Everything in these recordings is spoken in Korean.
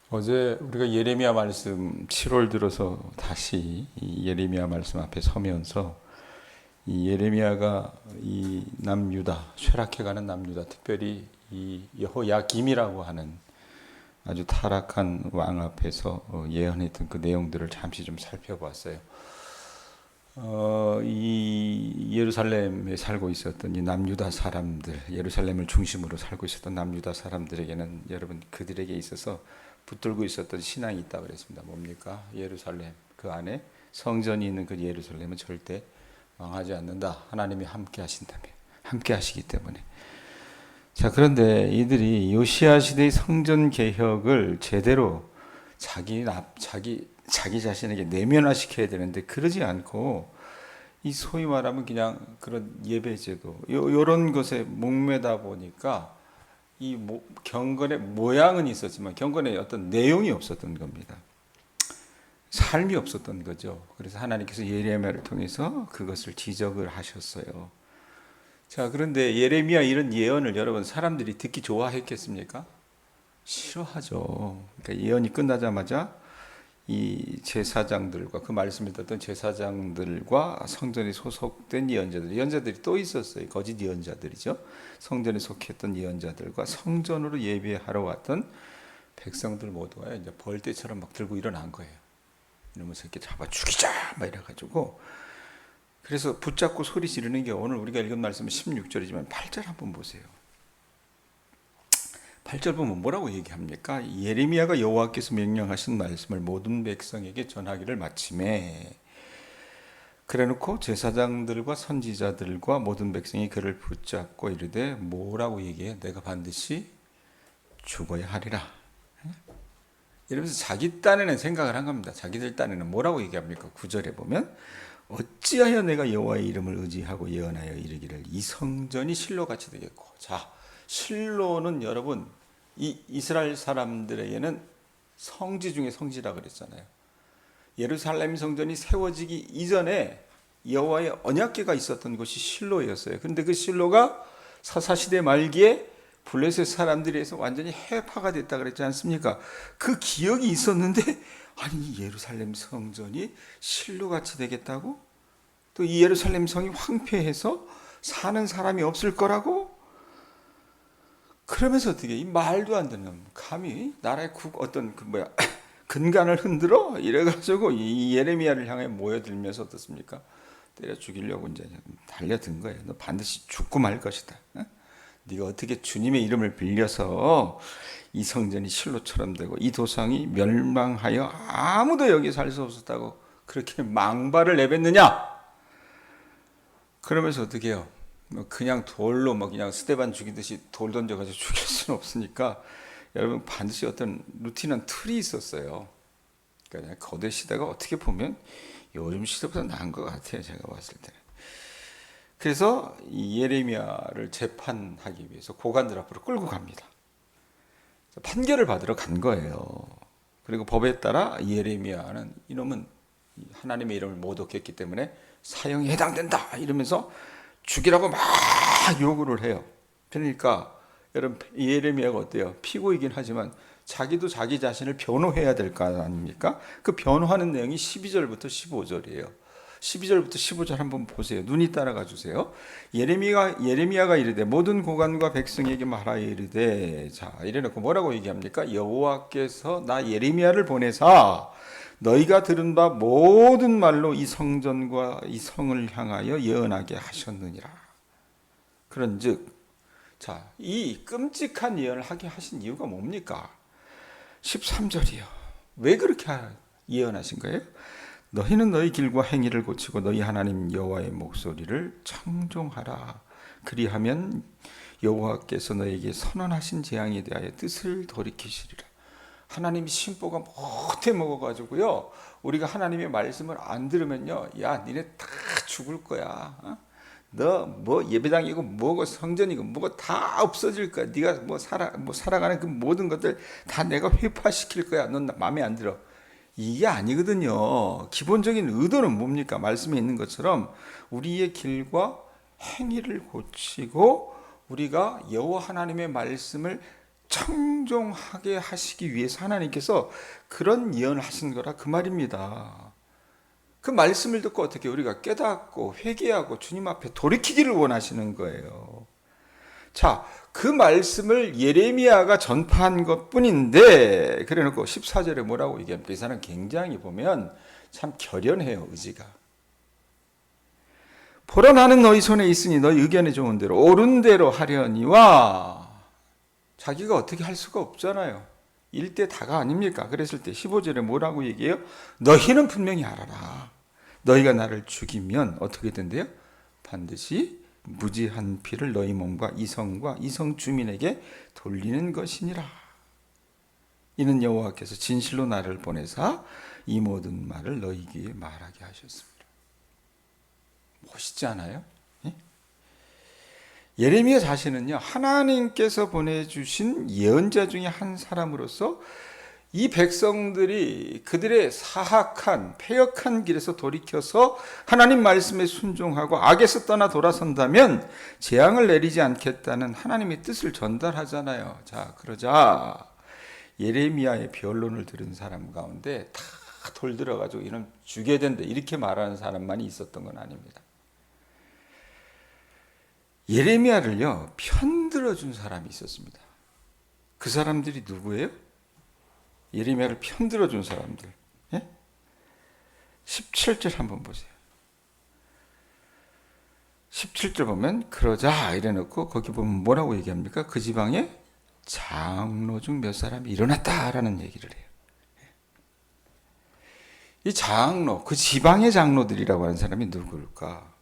어제 우리가 예레미야 말씀 7월 들어서 다시 이 예레미야 말씀 앞에 서면서 이 예레미야가 이 남유다 쇠락해가는 남유다, 특별히 이 여호야김이라고 하는 아주 타락한 왕 앞에서 예언했던 그 내용들을 잠시 좀 살펴봤어요. 이 예루살렘에 살고 있었던 이 남유다 사람들, 예루살렘을 중심으로 살고 있었던 남유다 사람들에게는 여러분 그들에게 있어서 붙들고 있었던 신앙이 있다고 그랬습니다. 뭡니까? 예루살렘, 그 안에 성전이 있는 그 예루살렘은 절대 망하지 않는다. 하나님이 함께 하신다며, 함께 하시기 때문에. 자, 그런데 이들이 요시야 시대의 성전 개혁을 제대로 자기 자신에게 내면화시켜야 되는데 그러지 않고 이 소위 말하면 그냥 그런 예배제도 요런 것에 목매다 보니까 이 경건의 모양은 있었지만 경건의 어떤 내용이 없었던 겁니다. 삶이 없었던 거죠. 그래서 하나님께서 예레미야를 통해서 그것을 지적을 하셨어요. 자, 그런데 예레미야 이런 예언을 여러분 사람들이 듣기 좋아했겠습니까? 싫어하죠. 그러니까 예언이 끝나자마자 이 제사장들과 그 말씀을 듣던 제사장들과 성전에 소속된 예언자들이 또 있었어요. 거짓 예언자들이죠. 성전에 속했던 예언자들과 성전으로 예배하러 왔던 백성들 모두가 이제 벌떼처럼 막 들고 일어난 거예요. 이놈의 새끼 잡아 죽이자 막 이래가지고, 그래서 붙잡고 소리 지르는 게 오늘 우리가 읽은 말씀은 16절이지만 8절 한번 보세요. 8절 보면 뭐라고 얘기합니까? 예레미야가 여호와께서 명령하신 말씀을 모든 백성에게 전하기를 마침에, 그래놓고 제사장들과 선지자들과 모든 백성이 그를 붙잡고 이르되 뭐라고 얘기해? 내가 반드시 죽어야 하리라. 이러면서 자기 딴에는 생각을 한 겁니다. 자기들 딴에는 뭐라고 얘기합니까? 9절에 보면 어찌하여 내가 여호와의 이름을 의지하고 예언하여 이르기를 이 성전이 실로같이 되겠고. 자, 실로는 여러분 이 이스라엘 사람들에게는 성지 중에 성지라 그랬잖아요. 예루살렘 성전이 세워지기 이전에 여호와의 언약궤가 있었던 곳이 실로였어요. 그런데 그 실로가 사사시대 말기에 블레셋 사람들이 해서 완전히 해파가 됐다 그랬지 않습니까? 그 기억이 있었는데 아니 예루살렘 성전이 실로같이 되겠다고? 또 이 예루살렘 성이 황폐해서 사는 사람이 없을 거라고? 그러면서 어떻게 이 말도 안 되는 감히 나라의 어떤 근간을 흔들어 이래가지고 이 예레미야를 향해 모여들면서 어떻습니까? 때려 죽이려고 이제 달려든 거예요. 너 반드시 죽고 말 것이다. 네가 어떻게 주님의 이름을 빌려서 이 성전이 실로처럼 되고 이 도상이 멸망하여 아무도 여기 살 수 없었다고 그렇게 망발을 내뱉느냐? 그러면서 어떻게 해요? 그냥 돌로 그냥 스데반 죽이듯이 돌 던져가지고 죽일 수는 없으니까 여러분 반드시 어떤 루틴한 틀이 있었어요. 그러니까 거대 시대가 어떻게 보면 요즘 시대보다 나은 것 같아요. 제가 봤을 때. 그래서 이 예레미야를 재판하기 위해서 고관들 앞으로 끌고 갑니다. 판결을 받으러 간 거예요. 그리고 법에 따라 예레미야는 이놈은 하나님의 이름을 모독했기 때문에 사형에 해당된다 이러면서 죽이라고 막 요구를 해요. 그러니까 여러분 예레미야가 어때요? 피고이긴 하지만 자기도 자기 자신을 변호해야 될 거 아닙니까? 그 변호하는 내용이 12절부터 15절이에요. 12절부터 15절 한번 보세요. 눈이 따라가 주세요. 예레미야가 이르되 모든 고관과 백성에게 말하여 이르되, 자 이래놓고 뭐라고 얘기합니까? 여호와께서 나 예레미야를 보내사 너희가 들은 바 모든 말로 이 성전과 이 성을 향하여 예언하게 하셨느니라. 그런즉, 자, 이 끔찍한 예언을 하게 하신 이유가 뭡니까? 13절이요. 왜 그렇게 예언하신 거예요? 너희는 너희 길과 행위를 고치고 너희 하나님 여호와의 목소리를 청종하라. 그리하면 여호와께서 너에게 선언하신 재앙에 대하여 뜻을 돌이키시리라. 하나님이 심보가 못해 먹어가지고요. 우리가 하나님의 말씀을 안 들으면요, 야, 니네 다 죽을 거야. 너 뭐 예배당이고 뭐고 성전이고 뭐고 다 없어질 거야. 네가 살아가는 그 모든 것들 다 내가 회파시킬 거야. 넌 마음에 안 들어. 이게 아니거든요. 기본적인 의도는 뭡니까? 말씀에 있는 것처럼 우리의 길과 행위를 고치고 우리가 여호와 하나님의 말씀을 청종하게 하시기 위해서 하나님께서 그런 예언을 하신 거라 그 말입니다. 그 말씀을 듣고 어떻게 우리가 깨닫고 회개하고 주님 앞에 돌이키기를 원하시는 거예요. 자, 그 말씀을 예레미야가 전파한 것뿐인데 그래놓고 14절에 뭐라고 얘기합니까? 이 사람 굉장히 보면 참 결연해요, 의지가. 보라, 나는 너희 손에 있으니 너희 의견에 좋은 대로 옳은 대로 하려니와. 자기가 어떻게 할 수가 없잖아요. 일대 다가 아닙니까? 그랬을 때 15절에 뭐라고 얘기해요? 너희는 분명히 알아라. 너희가 나를 죽이면 어떻게 된대요? 반드시 무지한 피를 너희 몸과 이성과 이성 주민에게 돌리는 것이니라. 이는 여호와께서 진실로 나를 보내사 이 모든 말을 너희 귀에 말하게 하셨습니다. 멋있지 않아요? 예레미야 자신은요, 하나님께서 보내주신 예언자 중에 한 사람으로서 이 백성들이 그들의 사악한 패역한 길에서 돌이켜서 하나님 말씀에 순종하고 악에서 떠나 돌아선다면 재앙을 내리지 않겠다는 하나님의 뜻을 전달하잖아요. 자, 그러자 예레미야의 변론을 들은 사람 가운데 다 돌들어가지고 이놈 죽여야 된다 이렇게 말하는 사람만이 있었던 건 아닙니다. 예레미야를요, 편들어준 사람이 있었습니다. 그 사람들이 누구예요? 예레미야를 편들어준 사람들. 17절 한번 보세요. 17절 보면 그러자 이래놓고 거기 보면 뭐라고 얘기합니까? 그 지방에 장로 중 몇 사람이 일어났다라는 얘기를 해요. 이 장로, 그 지방의 장로들이라고 하는 사람이 누굴까?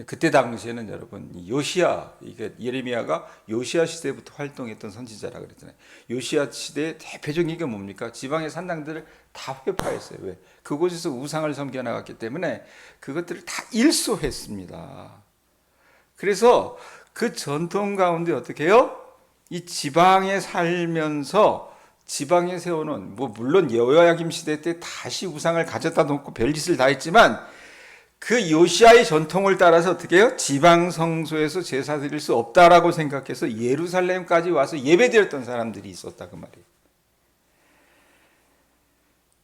그때 당시에는 여러분 요시야, 이게 예레미야가 요시야 시대부터 활동했던 선지자라 그랬잖아요. 요시야 시대의 대표적인 게 뭡니까? 지방의 산당들을 다 회파했어요. 왜? 그곳에서 우상을 섬겨 나갔기 때문에 그것들을 다 일소했습니다. 그래서 그 전통 가운데 어떻게 해요? 이 지방에 살면서 지방에 세워놓은, 뭐 물론 여호야김 시대 때 다시 우상을 가져다 놓고 별짓을 다 했지만 그 요시아의 전통을 따라서 어떻게 해요? 지방 성소에서 제사 드릴 수 없다라고 생각해서 예루살렘까지 와서 예배드렸던 사람들이 있었다 그 말이에요.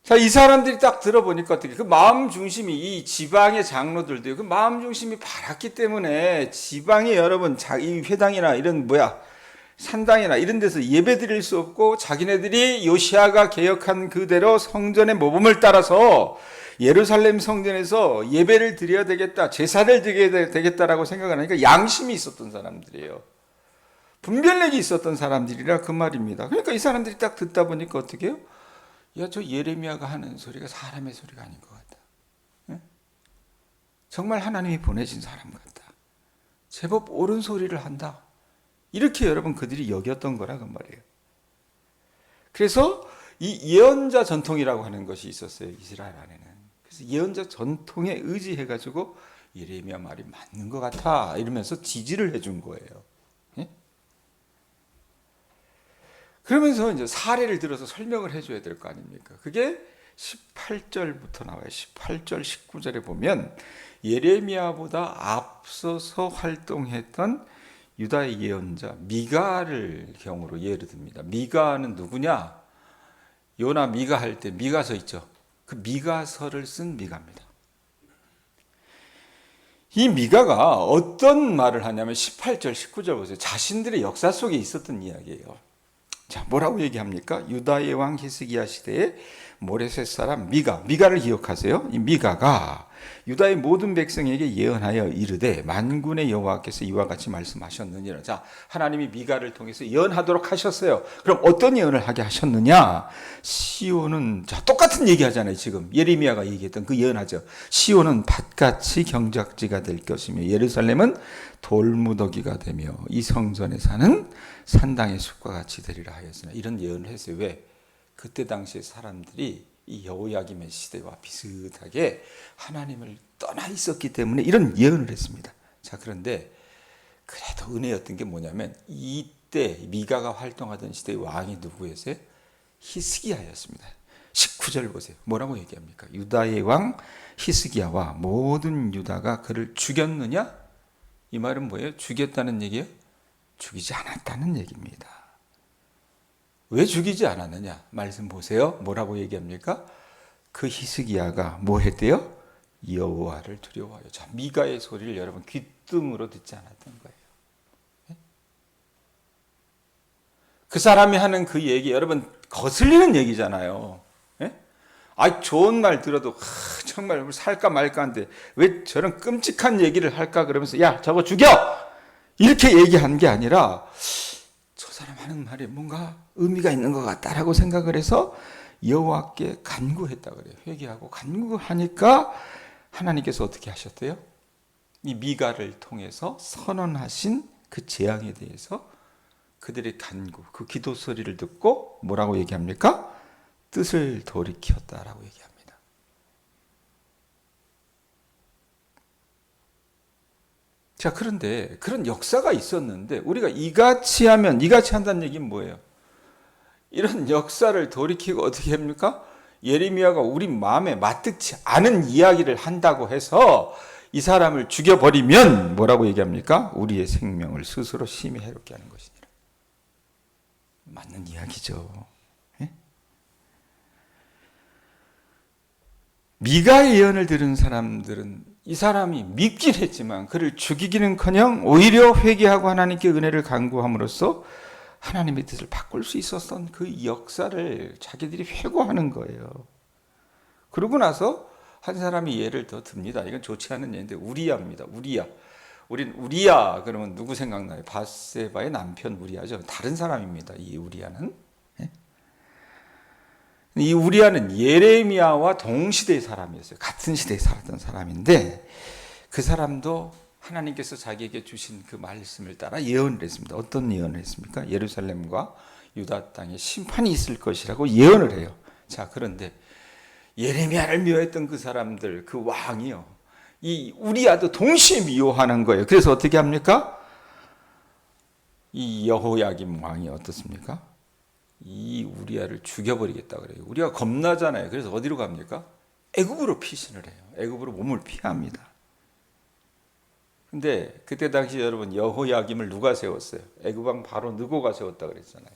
자, 이 사람들이 딱 들어보니까 어떻게 그 마음 중심이 이 지방의 장로들도요. 그 마음 중심이 바랐기 때문에 지방의 여러분 이 회당이나 이런 산당이나 이런 데서 예배드릴 수 없고 자기네들이 요시아가 개혁한 그대로 성전의 모범을 따라서 예루살렘 성전에서 예배를 드려야 되겠다, 제사를 드려야 되겠다라고 생각을 하니까 양심이 있었던 사람들이에요. 분별력이 있었던 사람들이라 그 말입니다. 그러니까 이 사람들이 딱 듣다 보니까 어떻게 해요? 야, 저 예레미야가 하는 소리가 사람의 소리가 아닌 것 같다. 네? 정말 하나님이 보내신 사람 같다. 제법 옳은 소리를 한다. 이렇게 여러분 그들이 여겼던 거라 그 말이에요. 그래서 이 예언자 전통이라고 하는 것이 있었어요. 이스라엘 안에는. 그래서 예언자 전통에 의지해가지고 예레미야 말이 맞는 것 같아 이러면서 지지를 해준 거예요. 예? 그러면서 이제 사례를 들어서 설명을 해줘야 될 거 아닙니까? 그게 18절부터 나와요. 18절, 19절에 보면 예레미야보다 앞서서 활동했던 유다의 예언자 미가를 경우로 예를 듭니다. 미가는 누구냐? 요나 미가 할 때 미가서 있죠. 그 미가서를 쓴 미가입니다. 이 미가가 어떤 말을 하냐면 18절, 19절 보세요. 자신들의 역사 속에 있었던 이야기예요. 자, 뭐라고 얘기합니까? 유다의 왕 히스기야 시대에 모레셋 사람 미가를 기억하세요. 이 미가가 유다의 모든 백성에게 예언하여 이르되 만군의 여호와께서 이와 같이 말씀하셨느니라. 자, 하나님이 미가를 통해서 예언하도록 하셨어요. 그럼 어떤 예언을 하게 하셨느냐? 시온은, 자, 똑같은 얘기하잖아요. 지금 예레미야가 얘기했던 그 예언하죠. 시온은 밭같이 경작지가 될 것이며 예루살렘은 돌무더기가 되며 이 성전에 사는 산당의 숲과 같이 되리라 하였으나. 이런 예언을 했어요. 왜? 그때 당시에 사람들이 이 여호야김의 시대와 비슷하게 하나님을 떠나 있었기 때문에 이런 예언을 했습니다. 자, 그런데 그래도 은혜였던 게 뭐냐면 이때 미가가 활동하던 시대의 왕이 누구였어요? 히스기야였습니다. 19절 보세요. 뭐라고 얘기합니까? 유다의 왕 히스기야와 모든 유다가 그를 죽였느냐? 이 말은 뭐예요? 죽였다는 얘기예요? 죽이지 않았다는 얘기입니다. 왜 죽이지 않았느냐? 말씀 보세요. 뭐라고 얘기합니까? 그 히스기야가 뭐 했대요? 여호와를 두려워하여. 자, 미가의 소리를 여러분 귀등으로 듣지 않았던 거예요. 그 사람이 하는 그 얘기, 여러분 거슬리는 얘기잖아요. 좋은 말 들어도 정말 살까 말까 한데 왜 저런 끔찍한 얘기를 할까 그러면서 야 저거 죽여! 이렇게 얘기한 게 아니라 저 사람 하는 말에 뭔가 의미가 있는 것 같다라고 생각을 해서 여호와께 간구했다 그래요. 회개하고 간구하니까 하나님께서 어떻게 하셨대요? 이 미가를 통해서 선언하신 그 재앙에 대해서 그들의 간구, 그 기도 소리를 듣고 뭐라고 얘기합니까? 뜻을 돌이켰다라고 얘기합니다. 자, 그런데 그런 역사가 있었는데 우리가 이같이 하면 이같이 한다는 얘기는 뭐예요? 이런 역사를 돌이키고 어떻게 합니까? 예레미야가 우리 마음에 맞득치 않은 이야기를 한다고 해서 이 사람을 죽여버리면 뭐라고 얘기합니까? 우리의 생명을 스스로 심히 해롭게 하는 것이니라. 맞는 이야기죠. 미가의 예언을 들은 사람들은 이 사람이 믿긴 했지만 그를 죽이기는커녕 오히려 회개하고 하나님께 은혜를 간구함으로써 하나님의 뜻을 바꿀 수 있었던 그 역사를 자기들이 회고하는 거예요. 그러고 나서 한 사람이 예를 더 듭니다. 이건 좋지 않은 예인데 우리야입니다. 우리야. 우린 우리야 그러면 누구 생각나요? 바세바의 남편 우리야죠. 다른 사람입니다. 이 우리야는. 이 우리야는 예레미야와 동시대의 사람이었어요. 같은 시대에 살았던 사람인데 그 사람도 하나님께서 자기에게 주신 그 말씀을 따라 예언을 했습니다. 어떤 예언을 했습니까? 예루살렘과 유다 땅에 심판이 있을 것이라고 예언을 해요. 자, 그런데 예레미야를 미워했던 그 사람들, 그 왕이요. 이 우리야도 동시에 미워하는 거예요. 그래서 어떻게 합니까? 이 여호야김 왕이 어떻습니까? 이 우리야를 죽여버리겠다 그래요. 우리가 겁나잖아요. 그래서 어디로 갑니까? 애굽으로 피신을 해요. 애굽으로 몸을 피합니다. 근데 그때 당시 여러분 여호야김을 누가 세웠어요? 애굽 왕 바로 느고가 세웠다 그랬잖아요.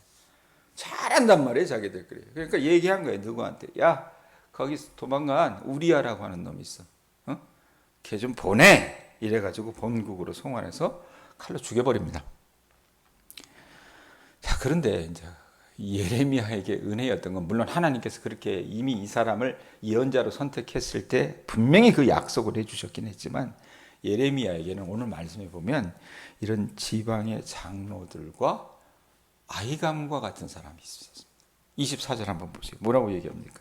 잘한단 말이에요, 자기들 그래요. 그러니까 얘기한 거예요, 누구한테. 야, 거기 도망간 우리야라고 하는 놈이 있어. 걔 좀 보내. 이래가지고 본국으로 송환해서 칼로 죽여버립니다. 자, 그런데 이제 예레미야에게 은혜였던 건 물론 하나님께서 그렇게 이미 이 사람을 예언자로 선택했을 때 분명히 그 약속을 해주셨긴 했지만 예레미야에게는 오늘 말씀에 보면 이런 지방의 장로들과 아히감과 같은 사람이 있었습니다. 24절 한번 보세요. 뭐라고 얘기합니까?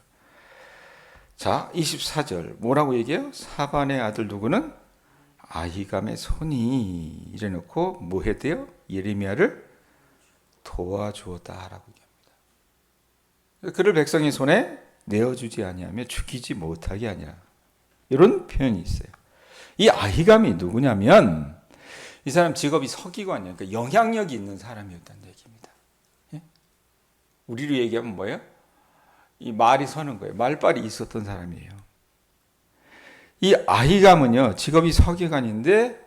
자, 24절 뭐라고 얘기해요? 사반의 아들 누구는? 아히감의 손이 이래놓고 뭐 했대요? 예레미야를 도와주었다라고 얘기합니다. 그를 백성의 손에 내어주지 아니하며 죽이지 못하게 하니라. 이런 표현이 있어요. 이 아히감이 누구냐면 이 사람 직업이 서기관이에요. 그러니까 영향력이 있는 사람이었다는 얘기입니다. 예? 우리로 얘기하면 뭐예요? 이 말이 서는 거예요. 말빨이 있었던 사람이에요. 이 아히감은요, 직업이 서기관인데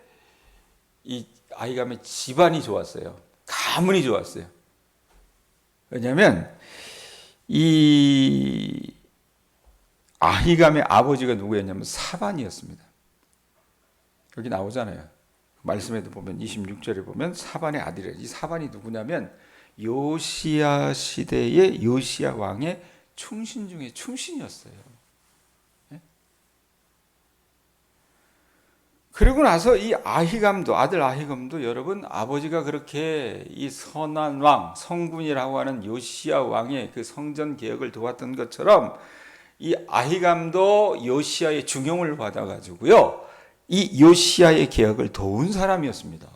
이 아히감의 집안이 좋았어요. 가문이 좋았어요. 왜냐하면 이 아히감의 아버지가 누구였냐면 사반이었습니다. 여기 나오잖아요. 말씀에도 보면 26절에 보면 사반의 아들이에요. 이 사반이 누구냐면 요시야 시대의 요시야 왕의 충신 중에 충신이었어요. 그리고 나서 이 아히감도 아들 아히감도 여러분 아버지가 그렇게 이 선한 왕 성군이라고 하는 요시야 왕의 그 성전 개혁을 도왔던 것처럼 이 아히감도 요시야의 중용을 받아가지고요 이 요시야의 개혁을 도운 사람이었습니다.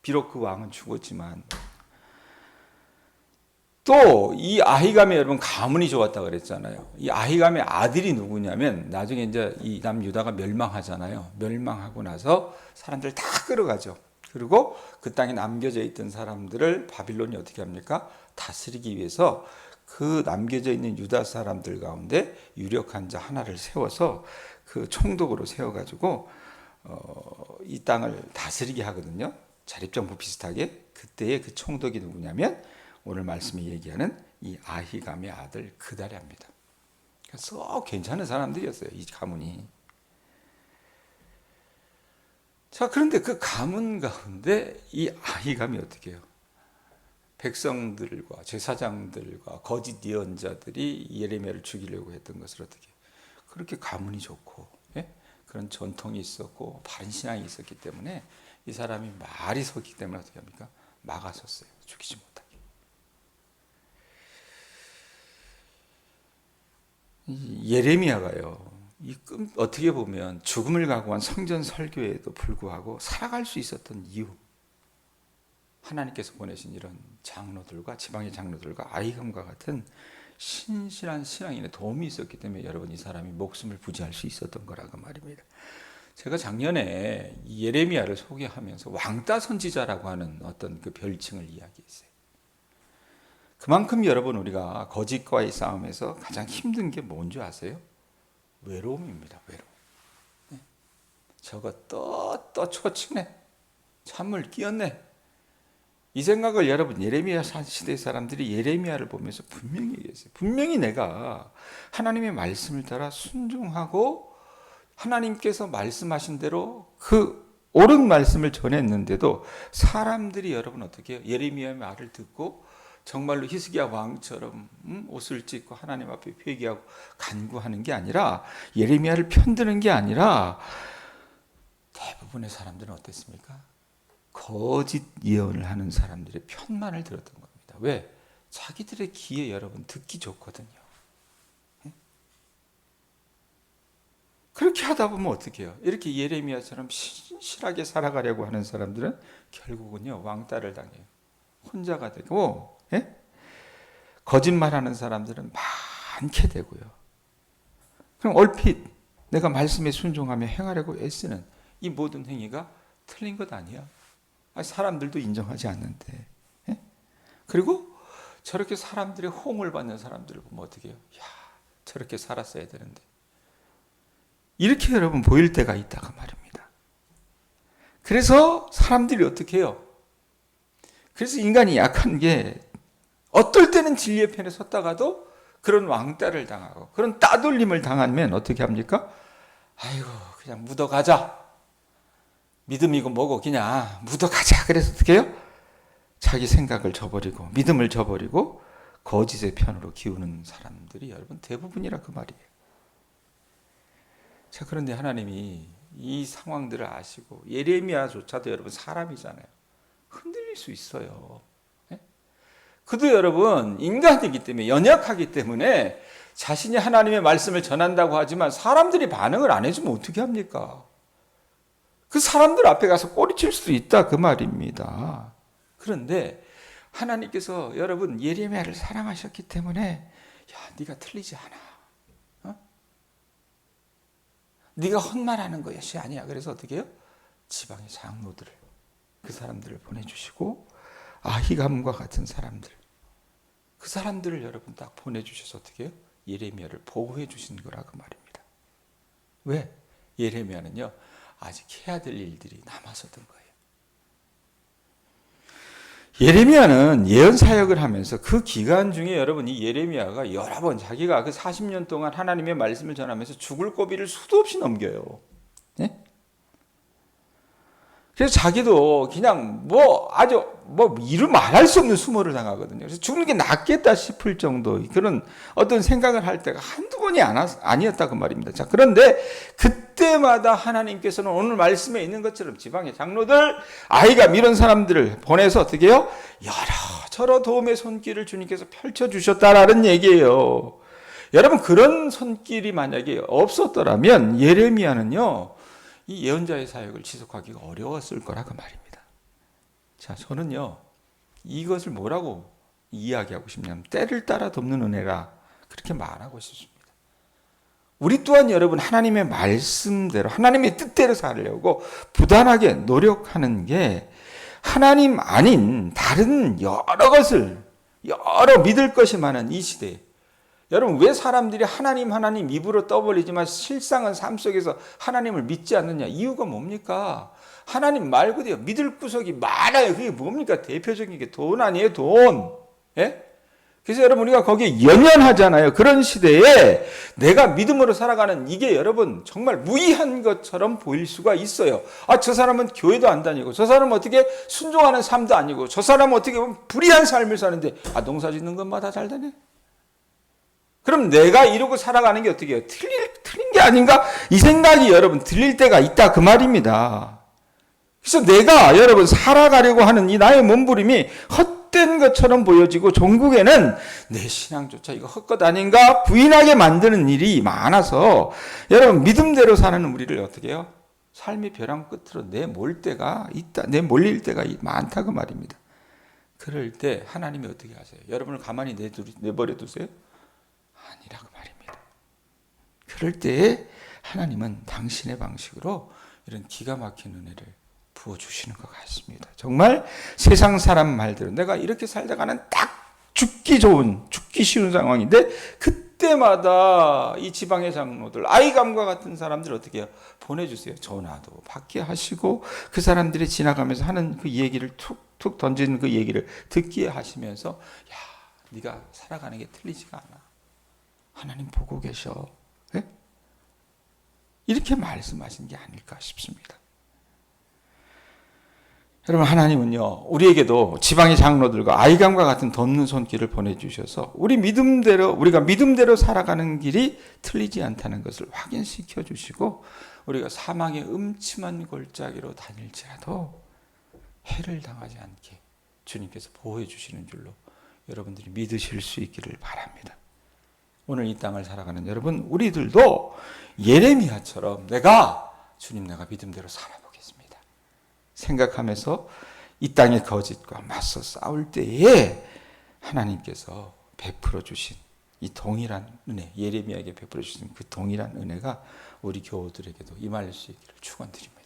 비록 그 왕은 죽었지만 또 이 아히감의 여러분 가문이 좋았다 그랬잖아요. 이 아히감의 아들이 누구냐면 나중에 이제 이 남유다가 멸망하잖아요. 멸망하고 나서 사람들 다 끌어가죠. 그리고 그 땅에 남겨져 있던 사람들을 바빌론이 어떻게 합니까? 다스리기 위해서 그 남겨져 있는 유다 사람들 가운데 유력한 자 하나를 세워서 그 총독으로 세워가지고 이 땅을 다스리게 하거든요. 자립정부 비슷하게. 그때의 그 총독이 누구냐면 오늘 말씀이 얘기하는 이 아히감의 아들 그다랴입니다. 썩 괜찮은 사람들이었어요, 이 가문이. 자, 그런데 그 가문 가운데 이 아히감이 어떻게 해요? 백성들과 제사장들과 거짓 예언자들이 예레미야를 죽이려고 했던 것을 어떻게 해요? 그렇게 가문이 좋고, 예? 그런 전통이 있었고 바른 신앙이 있었기 때문에 이 사람이 말이 섰기 때문에 어떻게 합니까? 막아섰어요. 죽이지 못하게. 예레미야가요, 어떻게 보면 죽음을 각오한 성전 설교에도 불구하고 살아갈 수 있었던 이유, 하나님께서 보내신 이런 장로들과 지방의 장로들과 아히감과 같은 신실한 신앙인의 도움이 있었기 때문에 여러분, 이 사람이 목숨을 부지할 수 있었던 거라고 말입니다. 제가 작년에 예레미야를 소개하면서 왕따 선지자라고 하는 어떤 그 별칭을 이야기했어요. 그만큼 여러분, 우리가 거짓과의 싸움에서 가장 힘든 게 뭔지 아세요? 외로움입니다. 외로움. 네. 저거 또 초치네, 찬물 끼얹네, 이 생각을 여러분, 예레미야 시대 사람들이 예레미야를 보면서 분명히 얘기했어요. 분명히 내가 하나님의 말씀을 따라 순종하고 하나님께서 말씀하신 대로 그 옳은 말씀을 전했는데도 사람들이 여러분 어떻게 해요? 예레미야의 말을 듣고 정말로 히스기야 왕처럼 옷을 찢고 하나님 앞에 회개하고 간구하는 게 아니라, 예레미야를 편드는 게 아니라, 대부분의 사람들은 어땠습니까? 거짓 예언을 하는 사람들의 편만을 들었던 겁니다. 왜? 자기들의 귀에 여러분 듣기 좋거든요. 그렇게 하다 보면 어떻게 해요? 이렇게 예레미야처럼 신실하게 살아가려고 하는 사람들은 결국은요, 왕따를 당해요. 혼자가 되고, 예? 거짓말하는 사람들은 많게 되고요. 그럼 얼핏 내가 말씀에 순종하며 행하려고 애쓰는 이 모든 행위가 틀린 것 아니야? 사람들도 인정하지 않는데. 예? 그리고 저렇게 사람들의 호응을 받는 사람들을 보면 어떻게 해요? 야, 저렇게 살았어야 되는데. 이렇게 여러분 보일 때가 있다고 말입니다. 그래서 사람들이 어떻게 해요? 그래서 인간이 약한 게, 어떨 때는 진리의 편에 섰다가도 그런 왕따를 당하고 그런 따돌림을 당하면 어떻게 합니까? 아이고, 그냥 묻어가자. 믿음이고 뭐고 그냥 묻어가자. 그래서 어떻게 해요? 자기 생각을 저버리고 믿음을 저버리고 거짓의 편으로 기우는 사람들이 여러분 대부분이라 그 말이에요. 자, 그런데 하나님이 이 상황들을 아시고, 예레미야조차도 여러분 사람이잖아요. 흔들릴 수 있어요. 네? 그도 여러분 인간이기 때문에, 연약하기 때문에 자신이 하나님의 말씀을 전한다고 하지만 사람들이 반응을 안 해주면 어떻게 합니까? 그 사람들 앞에 가서 꼬리칠 수도 있다 그 말입니다. 그런데 하나님께서 여러분 예레미야를 사랑하셨기 때문에, 야, 네가 틀리지 않아. 네가 헛말하는 것이 아니야. 그래서 어떻게 해요? 지방의 장로들을, 그 사람들을 보내주시고, 아히감과 같은 사람들, 그 사람들을 여러분 딱 보내주셔서 어떻게 해요? 예레미야를 보호해 주신 거라고 말입니다. 왜? 예레미야는요, 아직 해야 될 일들이 남았었던 거예요. 예레미야는 예언 사역을 하면서 그 기간 중에 여러분, 이 예레미야가 여러 번 자기가 그 40년 동안 하나님의 말씀을 전하면서 죽을 고비를 수도 없이 넘겨요. 네? 그래서 자기도 그냥 아주 이루 말할 수 없는 수모를 당하거든요. 그래서 죽는 게 낫겠다 싶을 정도 그런 어떤 생각을 할 때가 한두 번이 아니었다고 말입니다. 자, 그런데 그때마다 하나님께서는 오늘 말씀에 있는 것처럼 지방의 장로들, 아히감 이런 사람들을 보내서 어떻게 해요? 여러 도움의 손길을 주님께서 펼쳐주셨다라는 얘기예요. 여러분, 그런 손길이 만약에 없었더라면 예레미야는요, 이 예언자의 사역을 지속하기가 어려웠을 거라고 말입니다. 자, 저는요, 이것을 뭐라고 이야기하고 싶냐면, 때를 따라 돕는 은혜라 그렇게 말하고 싶습니다. 우리 또한 여러분 하나님의 말씀대로, 하나님의 뜻대로 살려고 부단하게 노력하는 게, 하나님 아닌 다른 여러 것을, 여러 믿을 것이 많은 이 시대에 여러분, 왜 사람들이 하나님 입으로 떠벌리지만 실상은 삶 속에서 하나님을 믿지 않느냐? 이유가 뭡니까? 하나님 말고도요, 믿을 구석이 많아요. 그게 뭡니까? 대표적인 게 돈 아니에요, 돈. 예? 그래서 여러분 우리가 거기에 연연하잖아요. 그런 시대에 내가 믿음으로 살아가는 이게 여러분 정말 무의한 것처럼 보일 수가 있어요. 아, 저 사람은 교회도 안 다니고 저 사람은 어떻게 순종하는 삶도 아니고 저 사람은 어떻게 보면 불의한 삶을 사는데 아, 농사 짓는 것마다 잘 되네. 그럼 내가 이러고 살아가는 게 어떻게 해요? 틀린 게 아닌가? 이 생각이 여러분 들릴 때가 있다 그 말입니다. 그래서 내가 여러분 살아가려고 하는 이 나의 몸부림이 헛된 것처럼 보여지고 종국에는 내 신앙조차 이거 헛것 아닌가 부인하게 만드는 일이 많아서 여러분 믿음대로 사는 우리를 어떻게 해요? 삶의 벼랑 끝으로 내몰 때가 있다. 내몰릴 때가 많다 그 말입니다. 그럴 때 하나님이 어떻게 하세요? 여러분을 가만히 내버려 두세요? 아니라 그 말입니다. 그럴 때 하나님은 당신의 방식으로 이런 기가 막힌 은혜를 부어주시는 것 같습니다. 정말 세상 사람 말대로 내가 이렇게 살다가는 딱 죽기 쉬운 상황인데 그때마다 이 지방의 장로들, 아이감과 같은 사람들 어떻게 해요? 보내주세요. 전화도 받게 하시고 그 사람들이 지나가면서 하는 그 얘기를 툭툭 던지는 그 얘기를 듣게 하시면서 야, 네가 살아가는 게 틀리지가 않아. 하나님 보고 계셔. 네? 이렇게 말씀하신 게 아닐까 싶습니다. 여러분 하나님은요 우리에게도 지방의 장로들과 아이감과 같은 돕는 손길을 보내주셔서 우리가 믿음대로 살아가는 길이 틀리지 않다는 것을 확인시켜 주시고 우리가 사망의 음침한 골짜기로 다닐지라도 해를 당하지 않게 주님께서 보호해 주시는 줄로 여러분들이 믿으실 수 있기를 바랍니다. 오늘 이 땅을 살아가는 여러분 우리들도 예레미야처럼 내가 믿음대로 살아보겠습니다 생각하면서 이 땅의 거짓과 맞서 싸울 때에 하나님께서 베풀어 주신 이 동일한 은혜, 예레미야에게 베풀어 주신 그 동일한 은혜가 우리 교우들에게도 임할 수 있기를 축원드립니다.